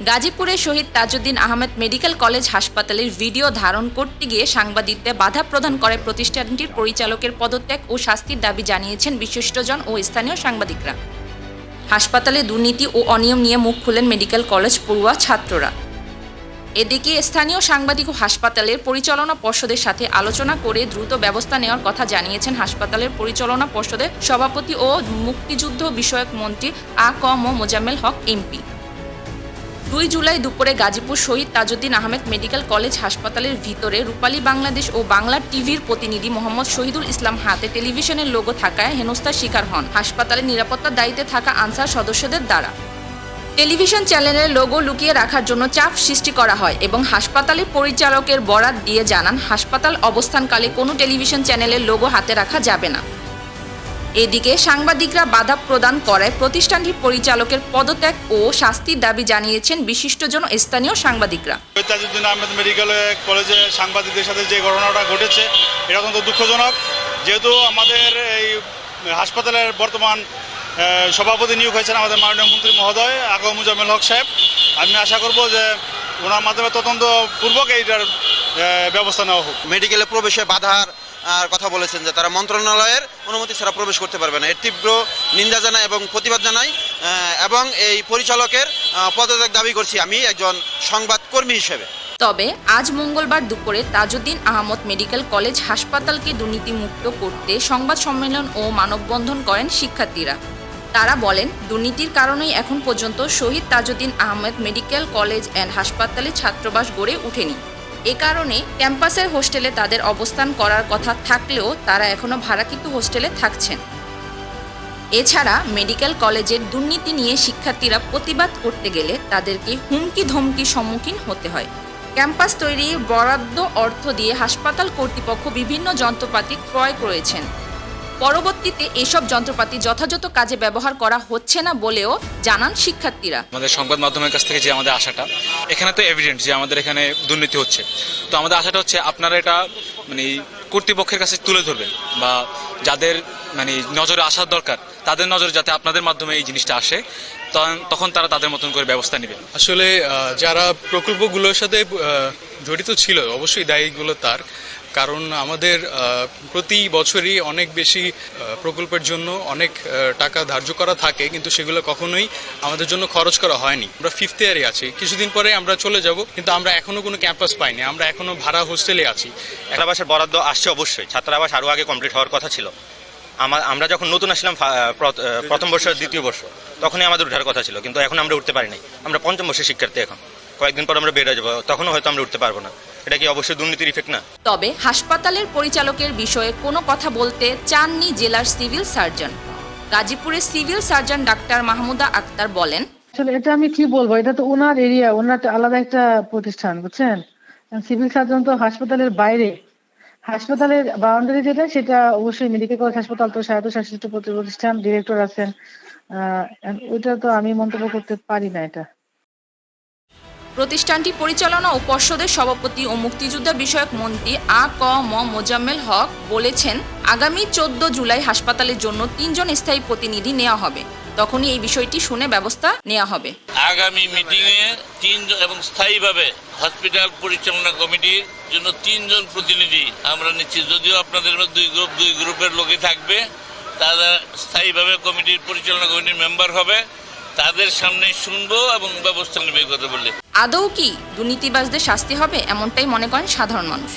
গাজীপুরে শহীদ Tajuddin Ahmed medical college হাসপাতালের video ধারণ করতে গিয়ে সাংবাদিকদের বাধা প্রদান করে প্রতিষ্ঠানটির পরিচালকের পদত্যাগ ও শাস্তির দাবি জানিয়েছেন বিশিষ্টজন ও স্থানীয় সাংবাদিকরা। হাসপাতালে দুর্নীতি ও অনিয়ম নিয়ে মুখ খুলেন মেডিকেল কলেজ পড়ুয়া ছাত্ররা। এদিকে স্থানীয় সাংবাদিক ও হাসপাতালের পরিচালনা পর্ষদের সাথে আলোচনা করে দ্রুত ব্যবস্থা নেওয়ার কথা জানিয়েছেন হাসপাতালের পরিচালনা পর্ষদের সভাপতি ও মুক্তিযুদ্ধ বিষয়ক মন্ত্রী আ.ক.ম মোজাম্মেল হক এমপি। 2 জুলাই দুপুরে গাজীপুর শহীদ তাজউদ্দিন আহমেদ মেডিকেল কলেজ হাসপাতালের ভিতরে রূপালী বাংলাদেশ ও বাংলা টিভির প্রতিনিধি মোহাম্মদ শহীদুল ইসলাম হাতে টেলিভিশনের লোগো থাকায় হেনস্থার শিকার হন হাসপাতালের নিরাপত্তার দায়িত্বে থাকা আনসার সদস্যদের দ্বারা। টেলিভিশন চ্যানেলের লোগো লুকিয়ে রাখার জন্য চাপ সৃষ্টি করা হয় এবং হাসপাতালের পরিচালকের বরাত দিয়ে জানান হাসপাতাল অবস্থানকালে কোনো টেলিভিশন চ্যানেলের লোগো হাতে রাখা যাবে না। এদিকে সাংবাদিকরা বাধা প্রদান করায় প্রতিষ্ঠানটির পরিচালকের পদত্যাগ ও শাস্তির দাবি জানিয়েছেন বিশিষ্টজন স্থানীয় সাংবাদিকরা। তাজউদ্দিন আহমেদ মেডিকেল কলেজে সাংবাদিকদের সাথে যে ঘটনাটা ঘটেছে এটা অত্যন্ত দুঃখজনক। যেহেতু আমাদের এই হাসপাতালের বর্তমান সভাপতি নিয়োগ হয়েছেন আমাদের মাননীয় মন্ত্রী মহোদয় আ.ক.ম মোজাম্মেল হক সাহেব, আমি আশা করব যে ওনার মাধ্যমে তদন্তপূর্বক এইটার ব্যবস্থা নেওয়া হোক। মেডিকেলে প্রবেশে বাধার কথা বলেছেন যে তারা মন্ত্রণালয়ের অনুমতি ছাড়া প্রবেশ করতে পারবে না। এর তীব্র নিন্দা জানাই এবং প্রতিবাদ জানাই এবং এই পরিচালকের পদত্যাগ দাবি করছি আমি একজন সংবাদকর্মী হিসেবে। তবে আজ মঙ্গলবার দুপুরে তাজউদ্দিন আহমদ মেডিকেল কলেজ হাসপাতালকে দুর্নীতিমুক্ত করতে সংবাদ সম্মেলন ও মানববন্ধন করেন শিক্ষার্থীরা। তারা বলেন, দুর্নীতির কারণেই এখন পর্যন্ত Shaheed Tajuddin Ahmed medical college and হাসপাতালে ছাত্রাবাস গড়ে ওঠেনি। এ কারণে ক্যাম্পাসের হোস্টেলে তাদের অবস্থান করার কথা থাকলেও তারা এখনও ভাড়াকৃত হোস্টেলে থাকছেন। এছাড়া মেডিকেল কলেজের দুর্নীতি নিয়ে শিক্ষার্থীরা প্রতিবাদ করতে গেলে তাদেরকে হুমকি ধমকির সম্মুখীন হতে হয়। ক্যাম্পাস তৈরির বরাদ্দ অর্থ দিয়ে হাসপাতাল কর্তৃপক্ষ বিভিন্ন যন্ত্রপাতি ক্রয় করেছেন। পরবর্তীতে এসব যন্ত্রপাতি যথাযথ কাজে ব্যবহার করা হচ্ছে না বলেও জানান শিক্ষার্থীরা। আমাদের সংবাদ মাধ্যমের কাছ থেকে যে আমাদের আশাটা, এখানে তো এভিডেন্ট যে আমাদের এখানে দুর্নীতি হচ্ছে, তো আমাদের আশাটা হচ্ছে আপনারা এটা কর্তৃপক্ষের কাছে তুলে ধরবেন বা যাদের নজরে আসার দরকার তাদের নজরে যাতে আপনাদের মাধ্যমে এই জিনিসটা আসে, তখন তারা তাদের মতন করে ব্যবস্থা নেবে। আসলে যারা প্রকল্পগুলোর সাথে জড়িত ছিল অবশ্যই দায়ীগুলো তার, কারণ আমাদের প্রতি বছরই অনেক বেশি প্রকল্পের জন্য অনেক টাকা ধার্য করা থাকে, কিন্তু সেগুলো কখনোই আমাদের জন্য খরচ করা হয়নি। আমরা 5th ইয়ারে আছি, কিছুদিন পরে আমরা চলে যাব, কিন্তু আমরা এখনো কোনো ক্যাম্পাস পাইনি, আমরা এখনো ভাড়া হোস্টেলে আছি। ছাত্রাবাসের বরাদ্দ আসছে অবশ্যই, ছাত্রাবাস আরও আগে কমপ্লিট হওয়ার কথা ছিল। আমরা যখন নতুন আসলাম প্রথম বর্ষ দ্বিতীয় বর্ষ তখনই আমাদের উঠার কথা ছিল, কিন্তু এখন আমরা উঠতে পারিনি। আমরা 5ম বর্ষের শিক্ষার্থী, এখন কয়েকদিন পর আমরা বের হয়ে যাবো, তখনও হয়তো আমরা উঠতে পারবো না। এটা কি অবশ্যই দুর্নীতির ইফেক্ট না? তবে হাসপাতালের পরিচালকের বিষয়ে কোনো কথা বলতে চাননি জেলার সিভিল সার্জন। গাজীপুরের সিভিল সার্জন ডাক্তার মাহমুদা আক্তার বলেন, আসলে এটা আমি কি বলবো, এটা তো ওনার এরিয়া, ওনার আলাদা একটা প্রতিষ্ঠান, বুঝছেন। সিভিল সার্জন তো হাসপাতালের বাইরে, হাসপাতালের বাউন্ডারি যেটা সেটা অবশ্যই মেডিকেল কলেজ হাসপাতাল তো স্বায়ত্তশাসিত প্রতিষ্ঠান, ডিরেক্টর আছেন, ওইটা তো আমি মন্তব্য করতে পারি না। এটা প্রতিষ্ঠানটি পরিচালনা ও পর্ষদের সভাপতি ও মুক্তিযোদ্ধা বিষয়ক মন্ত্রী আ.ক.ম মোজাম্মেল হক বলেছেন, আগামী 14 জুলাই হাসপাতালের জন্য 3 জন স্থায়ী প্রতিনিধি নেওয়া হবে, তখনই এই বিষয়টি শুনে ব্যবস্থা নেওয়া হবে। আগামী মিটিংয়ে 3 জন এবং স্থায়ীভাবে হসপিটাল পরিচালনা কমিটির জন্য 3 জন প্রতিনিধি আমরা নিচ্ছি। যদিও আপনাদের দুই গ্রুপের লোকই থাকবে, তারা স্থায়ীভাবে কমিটির পরিচালনা কমিটির মেম্বার হবে, তাদের সামনে শুনবো এবং ব্যবস্থা নেবে কথা বললে। আদৌ কি দুর্নীতিবাজদের শাস্তি হবে, এমনটাই মনে করেন সাধারণ মানুষ।